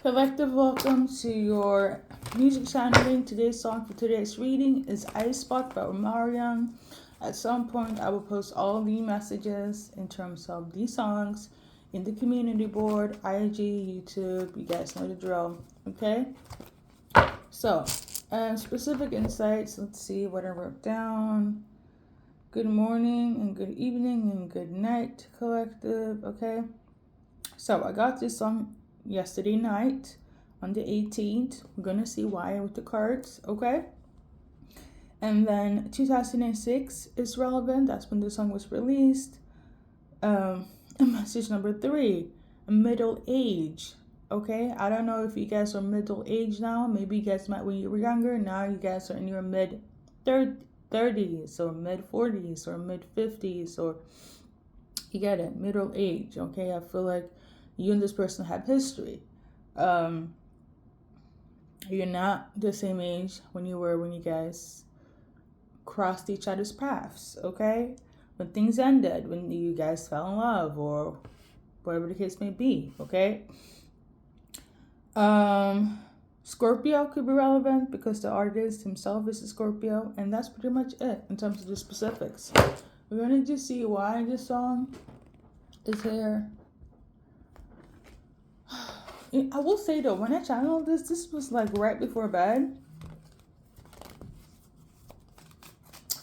Collective, welcome to your music channeling. Today's song for today's reading is Ice Spot by Omarion. At some point, I will post all the messages in terms of these songs in the community board, IG, YouTube. You guys know the drill, okay? So, specific insights. Let's see what I wrote down. Good morning and good evening and good night, collective, okay? So, I got this song yesterday night on the 18th. We're gonna see why with the cards, okay? And then 2006 is relevant. That's when the song was released. Message number 3, middle age. Okay, I don't know if you guys are middle age now. Maybe you guys met when you were younger. Now you guys are in your mid 30s or mid 40s or mid 50s, or you get it, middle age. Okay, I feel like you and this person have history. You're not the same age when you guys crossed each other's paths, okay? When things ended, when you guys fell in love, or whatever the case may be, okay? Scorpio could be relevant because the artist himself is a Scorpio, and that's pretty much it in terms of the specifics. We're gonna just see why this song is here. I will say though, when I channeled this was like right before bed.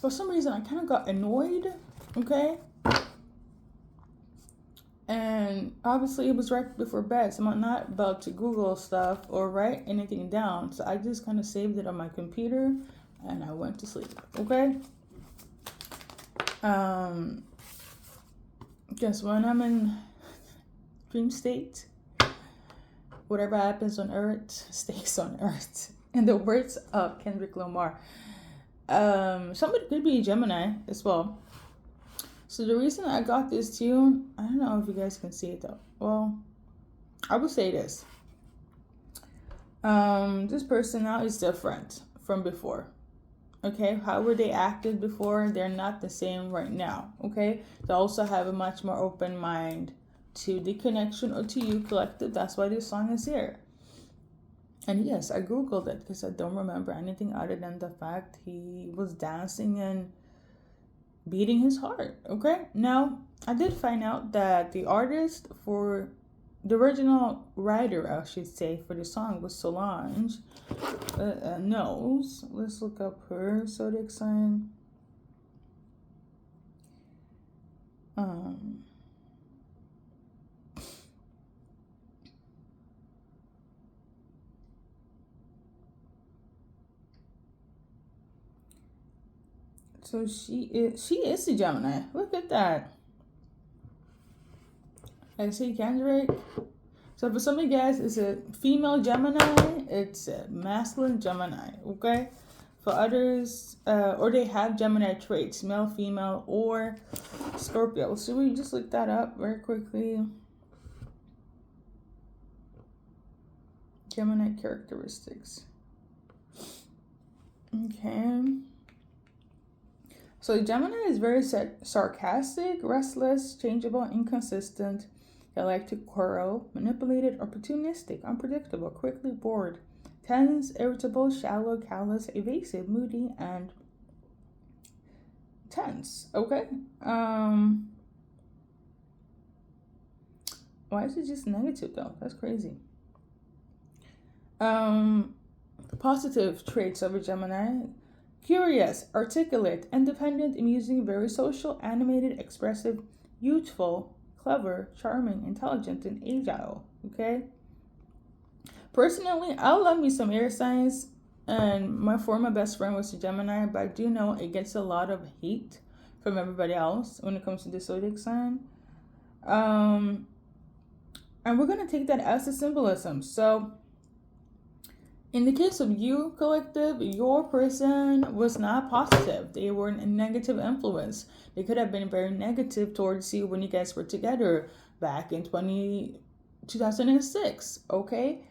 For some reason, I kind of got annoyed, okay? And obviously, it was right before bed, so I'm not about to Google stuff or write anything down. So I just kind of saved it on my computer, and I went to sleep, okay? Guess when I'm in dream state, whatever happens on Earth stays on Earth. In the words of Kendrick Lamar. Somebody could be a Gemini as well. So the reason I got this tune, I don't know if you guys can see it though. Well, I will say this. This person now is different from before. Okay, however they acted before, they're not the same right now. Okay, they also have a much more open mind to the connection or to you, collective. That's why this song is here. And yes, I Googled it because I don't remember anything other than the fact he was dancing and beating his heart, okay? Now, I did find out that the artist for the original writer, I should say, for the song was Solange. Knows. Let's look up her zodiac sign. So she is a Gemini. Look at that. I see Kendrick. So for some of you guys, it's a female Gemini. It's a masculine Gemini. Okay. For others, or they have Gemini traits, male, female, or Scorpio. So we just look that up very quickly. Gemini characteristics. Okay. So Gemini is very sarcastic, restless, changeable, inconsistent. They like to quarrel, manipulated, opportunistic, unpredictable, quickly bored, tense, irritable, shallow, callous, evasive, moody, and tense. Okay. Why is it just negative though? That's crazy. Positive traits of a Gemini. Curious, articulate, independent, amusing, very social, animated, expressive, youthful, clever, charming, intelligent, and agile. Okay? Personally, I love me some air signs, and my former best friend was a Gemini, but I do know it gets a lot of hate from everybody else when it comes to the zodiac sign. And we're going to take that as a symbolism. So, in the case of you, collective, your person was not positive. They were a negative influence. They could have been very negative towards you when you guys were together back in 2006, okay?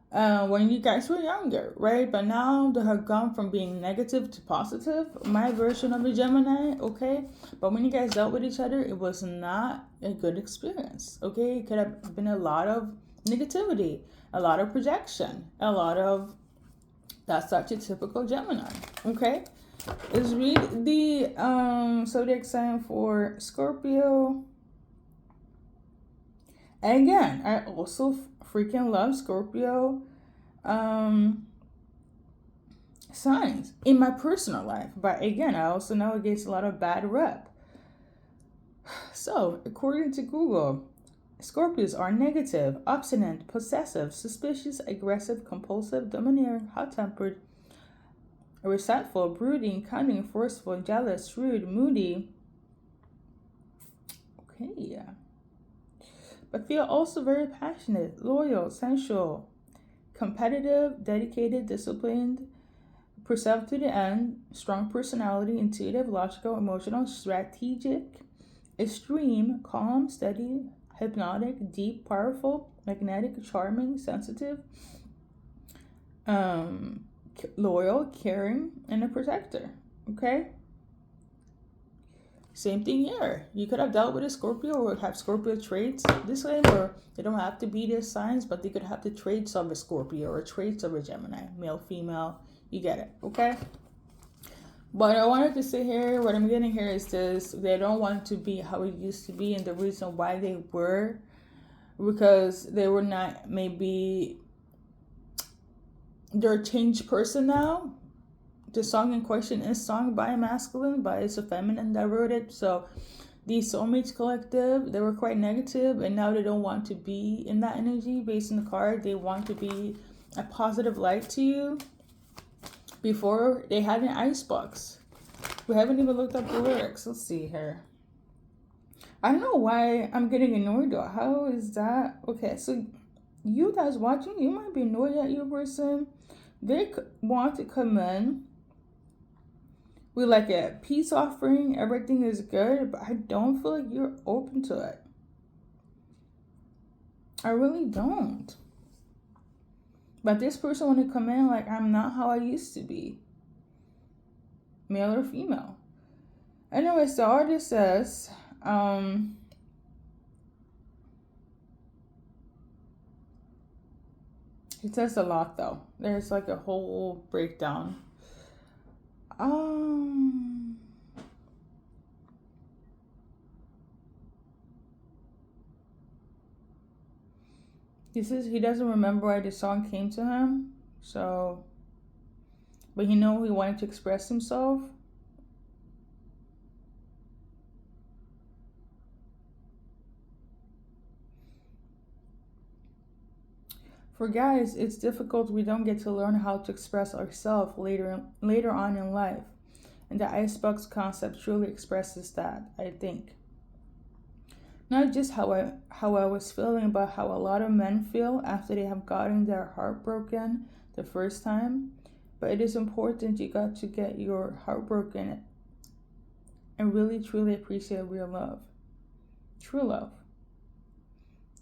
When you guys were younger, right? But now they have gone from being negative to positive. My version of a Gemini, okay? But when you guys dealt with each other, it was not a good experience, okay? It could have been a lot of negativity, a lot of projection, a lot of, that's such a typical Gemini. Okay, let's read the zodiac sign for Scorpio. And again, I also freaking love Scorpio signs in my personal life, but again, I also know it gets a lot of bad rep. So, according to Google, Scorpios are negative, obstinate, possessive, suspicious, aggressive, compulsive, domineering, hot-tempered, resentful, brooding, cunning, forceful, jealous, shrewd, moody. Okay, yeah. But they are also very passionate, loyal, sensual, competitive, dedicated, disciplined, persevered to the end, strong personality, intuitive, logical, emotional, strategic, extreme, calm, steady, hypnotic, deep, powerful, magnetic, charming, sensitive, loyal, caring, and a protector. Okay? Same thing here. You could have dealt with a Scorpio or have Scorpio traits this way, or they don't have to be their signs, but they could have the traits of a Scorpio or traits of a Gemini, male, female. You get it, okay? But I wanted to say here, what I'm getting here is this: they don't want to be how it used to be, and the reason why they were, because they were not, maybe they're a changed person now. The song in question is sung by a masculine, but it's a feminine that wrote it. So the Soulmates collective, they were quite negative, and now they don't want to be in that energy based on the card. They want to be a positive light to you. Before, they had an icebox. We haven't even looked up the lyrics. Let's see here. I don't know why I'm getting annoyed though. How is that? Okay, so you guys watching, you might be annoyed at your person. They want to come in with like a peace offering. Everything is good, but I don't feel like you're open to it. I really don't. But this person want to come in like, I'm not how I used to be, male or female. Anyways, the artist says, it says a lot though. There's like a whole breakdown. He says he doesn't remember why the song came to him, so, but he know he wanted to express himself. For guys, it's difficult. We don't get to learn how to express ourselves later on in life. And the icebox concept truly expresses that, I think. Not just how I was feeling, but how a lot of men feel after they have gotten their heart broken the first time. But it is important you got to get your heart broken and really truly appreciate real love. True love.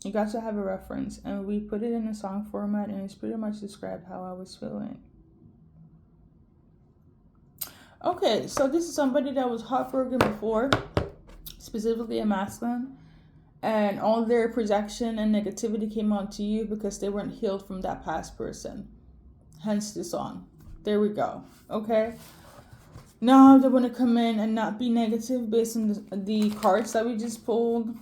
You got to have a reference, and we put it in a song format, and it's pretty much described how I was feeling. Okay, so this is somebody that was heartbroken before, specifically a masculine, and all their projection and negativity came onto you because they weren't healed from that past person. Hence the song. There we go. Okay. Now they want to come in and not be negative based on the cards that we just pulled.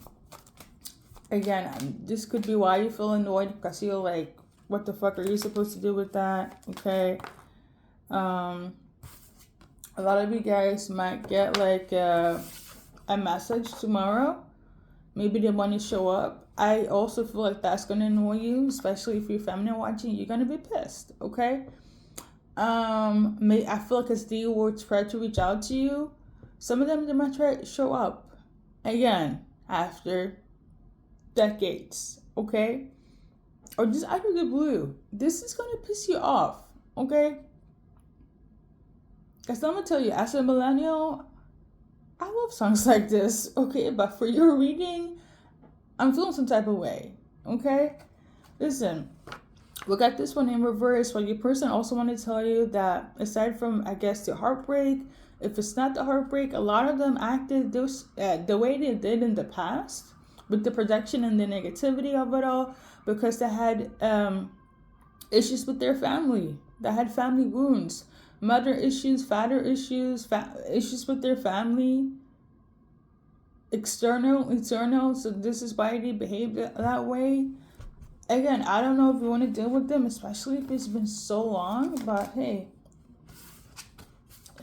Again, this could be why you feel annoyed, because you're like, what the fuck are you supposed to do with that? Okay. A lot of you guys might get like a message tomorrow. Maybe they want to show up. I also feel like that's going to annoy you, especially if you're feminine watching. You're going to be pissed, okay? I feel like as they will try to reach out to you, some of them, they might try to show up again after decades, okay? Or just out of the blue. This is going to piss you off, okay? Because I'm going to tell you, as a millennial, I love songs like this, okay? But for your reading, I'm feeling some type of way, okay? Listen, we got this one in reverse, but your person also want to tell you that aside from, I guess, the heartbreak, if it's not the heartbreak, a lot of them acted the way they did in the past with the projection and the negativity of it all, because they had issues with their family. They had family wounds, mother issues, father issues, issues with their family, external, internal. So this is why they behave that way. Again, I don't know if you want to deal with them, especially if it's been so long, but hey,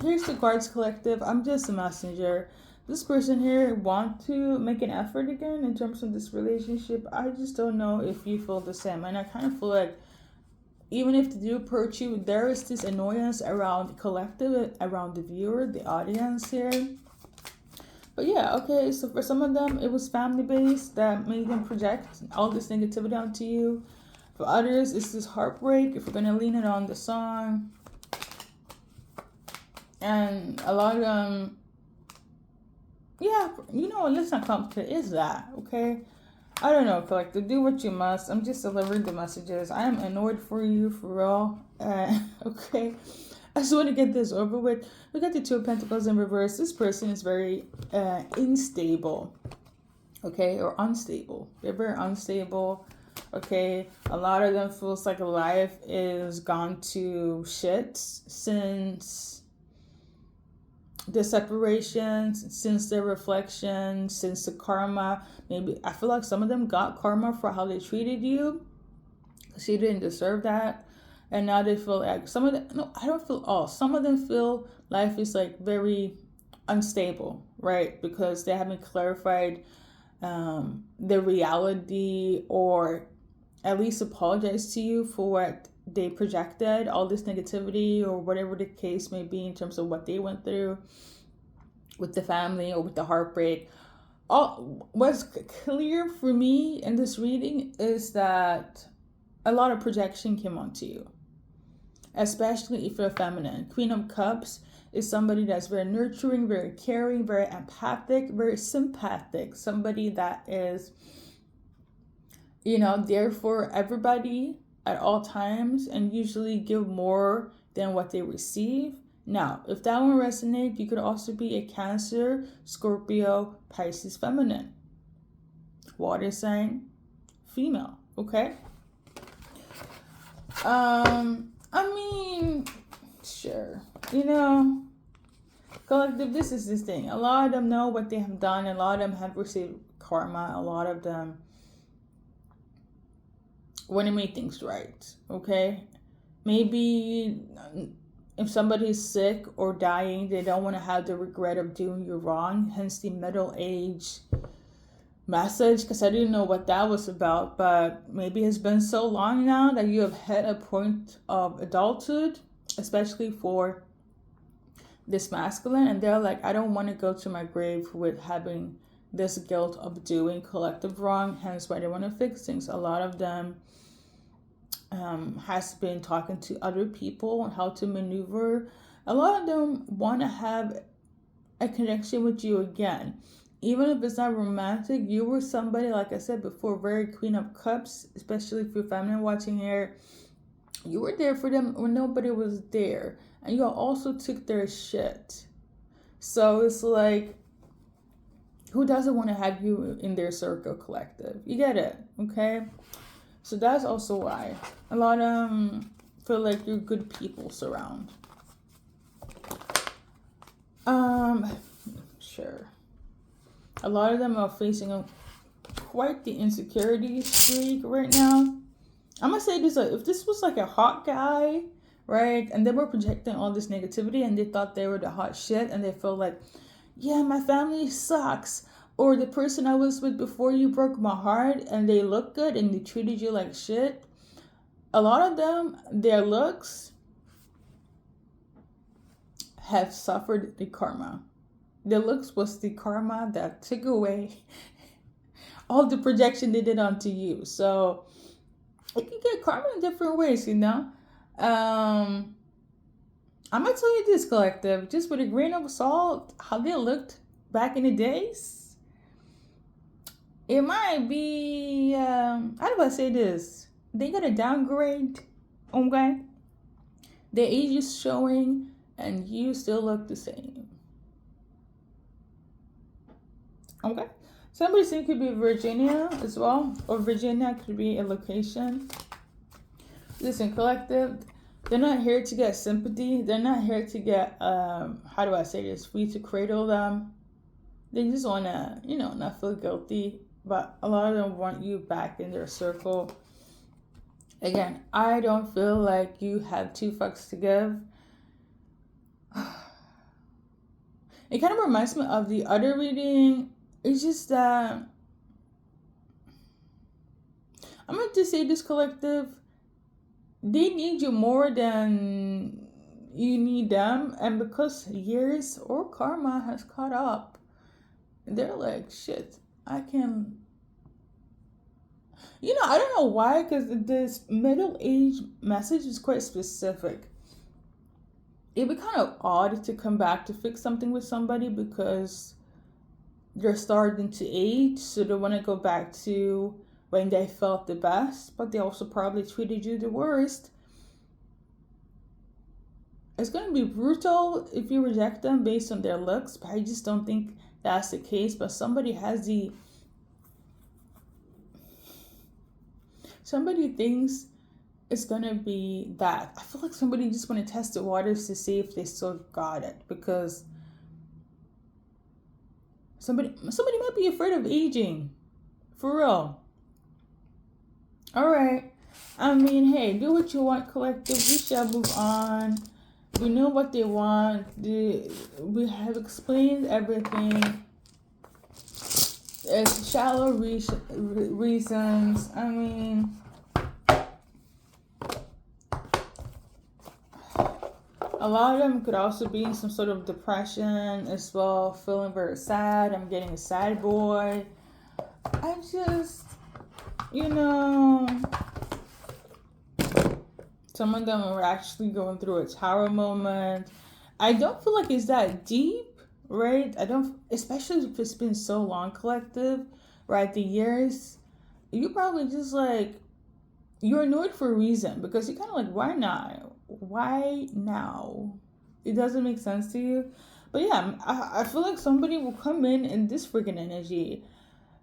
here's the cards collective. I'm just a messenger. This person here want to make an effort again in terms of this relationship. I just don't know if you feel the same. And I kind of feel like even if they do approach you, there is this annoyance around the collective, around the viewer, the audience here. But yeah, okay, so for some of them, it was family-based that made them project all this negativity onto you. For others, it's this heartbreak, if we're going to lean it on the song. And a lot of them, yeah, you know, let's not complicate. It's that, okay? I don't know, collective. Do what you must. I'm just delivering the messages. I am annoyed for you, for real. Okay? I just want to get this over with. We got the Two of Pentacles in reverse. This person is very unstable, okay? Or unstable. They're very unstable, okay? A lot of them feels like life is gone to shit since the separations, since the reflection, since the karma. Maybe I feel like some of them got karma for how they treated you. She didn't deserve that. And now they feel like some of them, no, I don't feel all. Some of them feel life is like very unstable, right? Because they haven't clarified the reality, or at least apologize to you for what they projected, all this negativity or whatever the case may be in terms of what they went through with the family or with the heartbreak. All what's clear for me in this reading is that a lot of projection came onto you, especially if you're feminine. Queen of Cups is somebody that's very nurturing, very caring, very empathic, very sympathetic. Somebody that is, you know, there for everybody at all times and usually give more than what they receive. Now, if that one resonates, you could also be a Cancer, Scorpio, Pisces feminine. Water sign, female, okay? I mean, sure. You know, collective, this is this thing. A lot of them know what they have done. A lot of them have received karma. A lot of them want to make things right, okay? Maybe if somebody's sick or dying, they don't want to have the regret of doing you wrong. Hence the middle age message, because I didn't know what that was about. But maybe it's been so long now that you have hit a point of adulthood, especially for this masculine, and they're like, I don't want to go to my grave with having this guilt of doing collective wrong. Hence why they want to fix things. A lot of them has been talking to other people on how to maneuver. A lot of them want to have a connection with you again, even if it's not romantic. You were somebody, like I said before, very Queen of Cups, especially if you're feminine watching here. You were there for them when nobody was there, and you also took their shit. So it's like, who doesn't want to have you in their circle, collective? You get it, okay? So that's also why a lot of them feel like you're good people surround. Sure. A lot of them are facing quite the insecurity streak right now. I'm gonna say this, if this was like a hot guy, right, and they were projecting all this negativity and they thought they were the hot shit, and they felt like, yeah, my family sucks, or the person I was with before you broke my heart, and they look good and they treated you like shit. A lot of them, their looks have suffered the karma. Their looks was the karma that took away all the projection they did onto you. So it can get karma in different ways, you know. I'm gonna tell you this, collective, just with a grain of salt, how they looked back in the days. It might be, how do I say this? They got a downgrade, okay? The age is showing, and you still look the same. Okay? Somebody saying could be Virginia as well, or Virginia could be a location. Listen, collective, they're not here to get sympathy. They're not here to get, how do I say this, for you to cradle them. They just want to, not feel guilty. But a lot of them want you back in their circle. Again, I don't feel like you have 2 fucks to give. It kind of reminds me of the other reading. It's just that I'm going to say this, collective, they need you more than you need them. And because years or karma has caught up, they're like, shit, I can... I don't know why, because this middle age message is quite specific. It'd be kind of odd to come back to fix something with somebody because they're starting to age, so they want to go back to when they felt the best, but they also probably treated you the worst. It's going to be brutal if you reject them based on their looks, but I just don't think that's the case. But somebody thinks it's going to be that. I feel like somebody just want to test the waters to see if they still got it, because somebody might be afraid of aging. For real. All right. I mean, hey, do what you want, collective. We shall move on. We know what they want. We have explained everything. It's shallow reasons. I mean, a lot of them could also be in some sort of depression as well, feeling very sad. I'm getting a sad boy. I just, some of them are actually going through a tower moment. I don't feel like it's that deep, right? Especially if it's been so long, collective, right? The years, you probably just like, you're annoyed for a reason, because you're kind of like, why not? Why now? It doesn't make sense to you. But yeah, I feel like somebody will come in this freaking energy.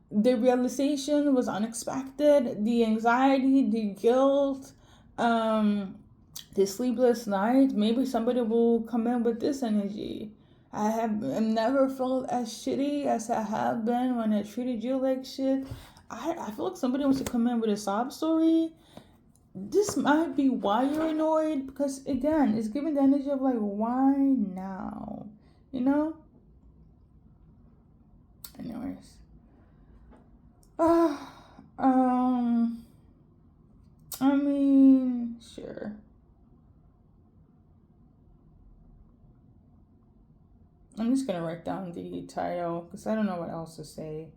The realization was unexpected. The anxiety, the guilt, the sleepless night. Maybe somebody will come in with this energy. I have never felt as shitty as I have been when I treated you like shit. I feel like somebody wants to come in with a sob story. This might be why you're annoyed, because again, it's giving the energy of like, why now? Anyways. I mean, sure. I'm just gonna write down the title because I don't know what else to say.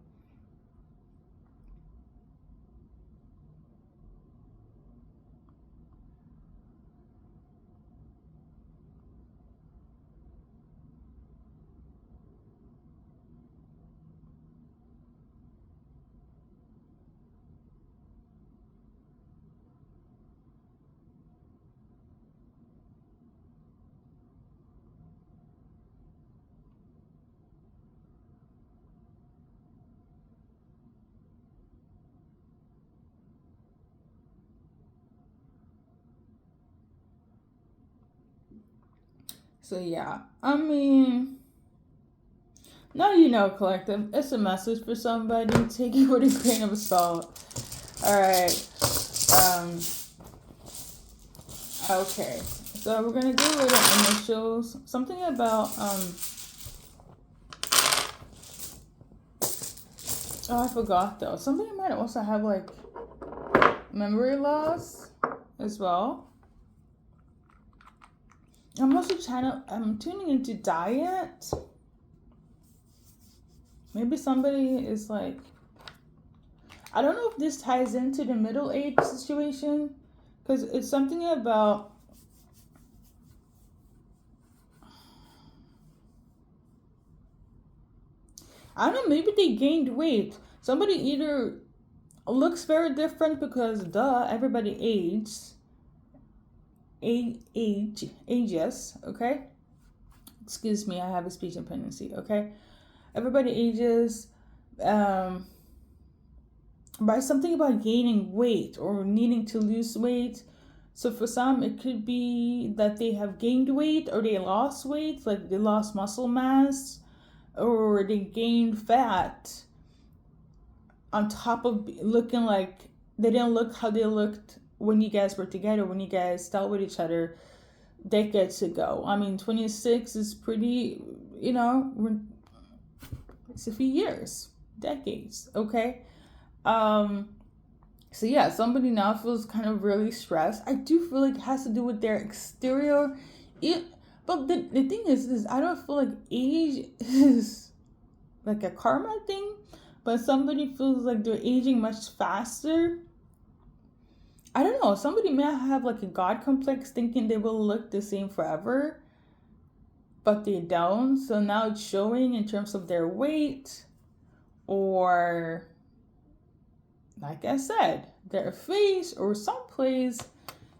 So yeah, I mean, now collective. It's a message for somebody. Take it with a grain of salt. All right. Okay. So we're gonna do little initials. Something about Oh, I forgot though. Somebody might also have like memory loss as well. I'm also I'm tuning into diet. Maybe somebody is like, I don't know if this ties into the middle age situation, because it's something about, I don't know, maybe they gained weight. Somebody either looks very different because everybody ages, okay? Excuse me, I have a speech impediment, okay? Everybody ages. um, by something about gaining weight or needing to lose weight. So for some, it could be that they have gained weight or they lost weight, like they lost muscle mass or they gained fat on top of looking like they didn't look how they looked when you guys were together, when you guys dealt with each other decades ago. I mean, 26 is pretty, it's a few years, decades, okay? So yeah, somebody now feels kind of really stressed. I do feel like it has to do with their exterior. But the thing is I don't feel like age is like a karma thing, but somebody feels like they're aging much faster. I don't know. Somebody may have like a God complex thinking they will look the same forever, but they don't. So now it's showing in terms of their weight or, like I said, their face or someplace,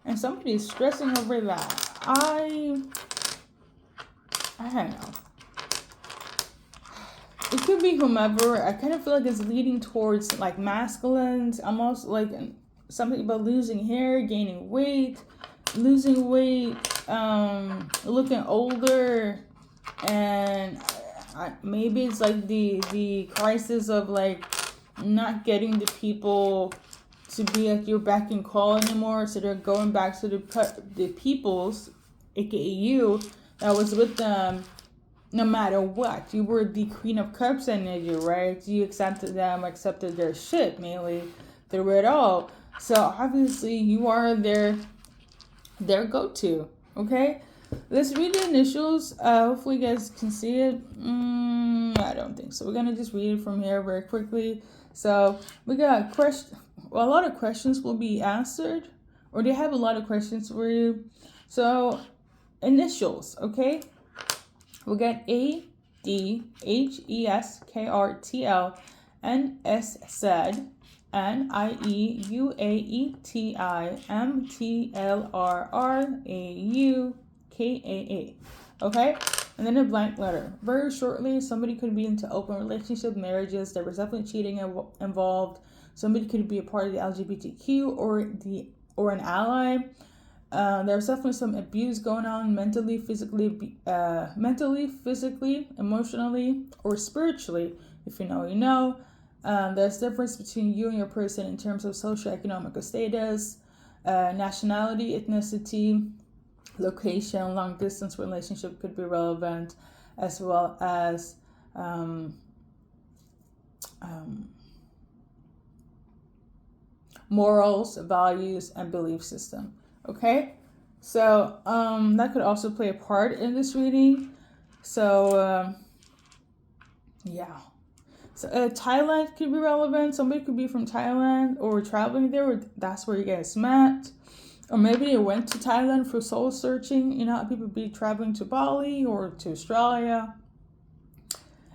and somebody is stressing over that. I don't know. It could be whomever. I kind of feel like it's leading towards like masculines. Almost like something about losing hair, gaining weight, losing weight, looking older, and maybe it's like the crisis of like not getting the people to be at your beck and call anymore. So they're going back to the peoples, aka you, that was with them no matter what. You were the Queen of Cups energy, right? You accepted them, accepted their shit mainly through it all. So obviously you are their go-to. Okay, let's read the initials. Hopefully you guys can see it. I don't think so. We're gonna just read it from here very quickly. So we got a lot of questions will be answered, or they have a lot of questions for you. So initials, okay? We got A D H E S K R T L N S Z N I E U A E T I M T L R R A U K A A. Okay? And then a blank letter. Very shortly, somebody could be into open relationship, marriages. There was definitely cheating involved. Somebody could be a part of the LGBTQ or an ally. There's definitely some abuse going on mentally, physically, emotionally, or spiritually. If you know, you know. There's difference between you and your person in terms of socioeconomic status, nationality, ethnicity, location, long distance relationship could be relevant, as well as morals, values, and belief system. Okay, so that could also play a part in this reading. So yeah, so Thailand could be relevant. Somebody could be from Thailand or traveling there, or that's where you guys met, or maybe they went to Thailand for soul searching. You know how people be traveling to Bali or to Australia,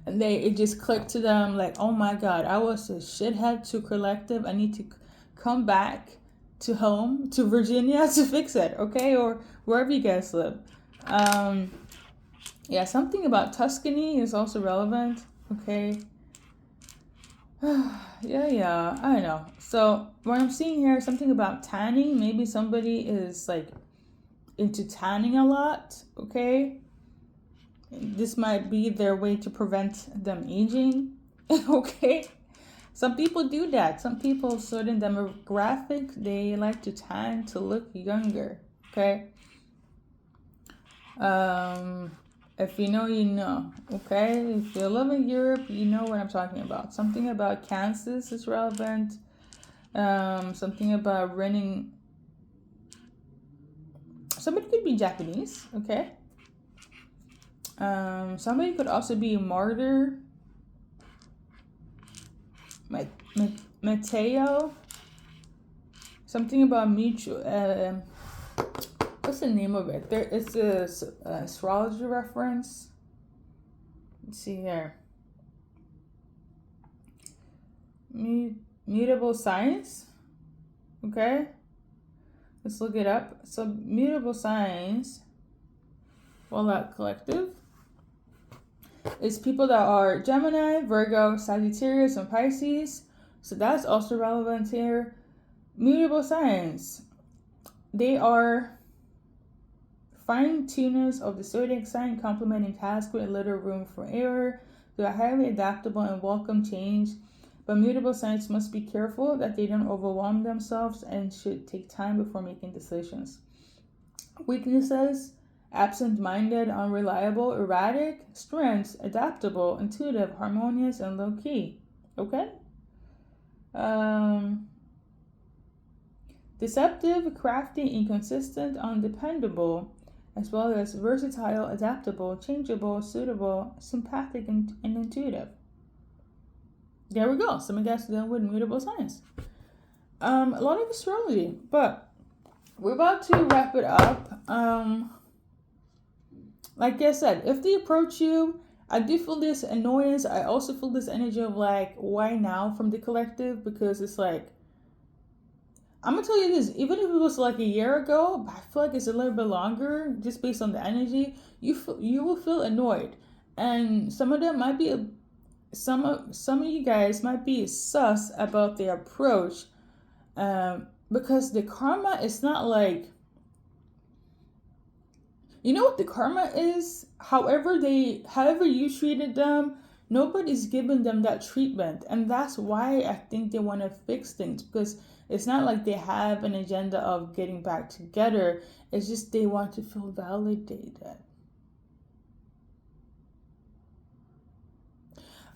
and it just clicked to them like, oh my God, I was a shithead to collective. I need to come back to home, to Virginia, to fix it, okay? Or wherever you guys live. Yeah, something about Tuscany is also relevant, okay? yeah, I don't know. So what I'm seeing here is something about tanning. Maybe somebody is like into tanning a lot, okay? This might be their way to prevent them aging, okay? Some people do that. Some people, certain demographic, they like to tan to look younger. Okay. If you know, you know. Okay. If you live in Europe, you know what I'm talking about. Something about Kansas is relevant. Something about renting. Somebody could be Japanese. Okay. Somebody could also be a martyr. Mateo. Something about mutual. What's the name of it? There is a astrology reference. Let's see here. Mutable science. Okay. Let's look it up. So mutable science. Well, that collective. It's people that are Gemini, Virgo, Sagittarius, and Pisces. So that's also relevant here. Mutable signs. They are fine tuners of the zodiac sign, complementing tasks with a little room for error. They are highly adaptable and welcome change. But mutable signs must be careful that they don't overwhelm themselves and should take time before making decisions. Weaknesses: absent-minded, unreliable, erratic. Strengths: adaptable, intuitive, harmonious, and low-key. Okay? Deceptive, crafty, inconsistent, undependable, as well as versatile, adaptable, changeable, suitable, sympathetic, and intuitive. There we go. Some of you guys dealing with mutable signs. A lot of astrology, but we're about to wrap it up. Like I said, if they approach you, I do feel this annoyance. I also feel this energy of like, why now from the collective? Because it's like, I'm gonna tell you this, even if it was like a year ago, but I feel like it's a little bit longer, just based on the energy, you will feel annoyed. And some of them might be some of you guys might be sus about their approach, because the karma is not like, you know what the karma is? However you treated them, nobody's giving them that treatment. And that's why I think they want to fix things, because it's not like they have an agenda of getting back together. It's just they want to feel validated.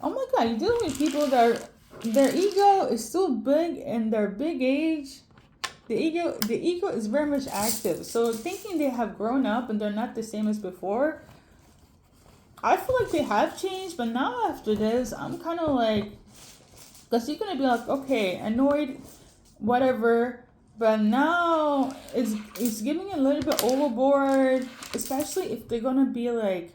Oh my God, you're dealing with people that their ego is still big in their big age. The ego is very much active. So thinking they have grown up and they're not the same as before, I feel like they have changed. But now after this, I'm kind of like, because you're gonna be like, okay, annoyed, whatever. But now it's giving a little bit overboard, especially if they're gonna be like,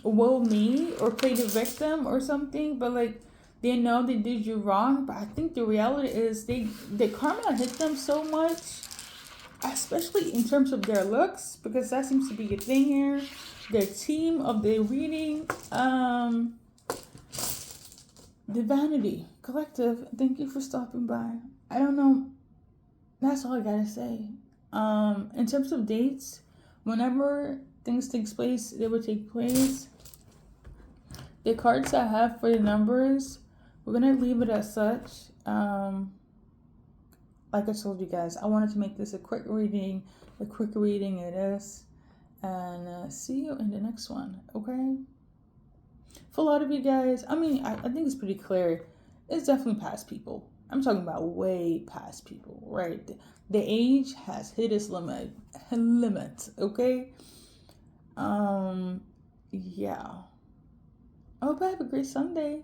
woe me, or play the victim or something. But like, they know they did you wrong. But I think the reality is the karma hit them so much, especially in terms of their looks, because that seems to be a thing here. Their team of the reading, the vanity collective, thank you for stopping by. I don't know, that's all I gotta say. In terms of dates, whenever things takes place, they will take place. The cards I have for the numbers, we're gonna leave it as such. Like I told you guys, I wanted to make this a quick reading. A quick reading it is. And see you in the next one, okay? For a lot of you guys, I mean, I think it's pretty clear. It's definitely past people. I'm talking about way past people, right? The age has hit its limit, okay? Yeah. I hope I have a great Sunday.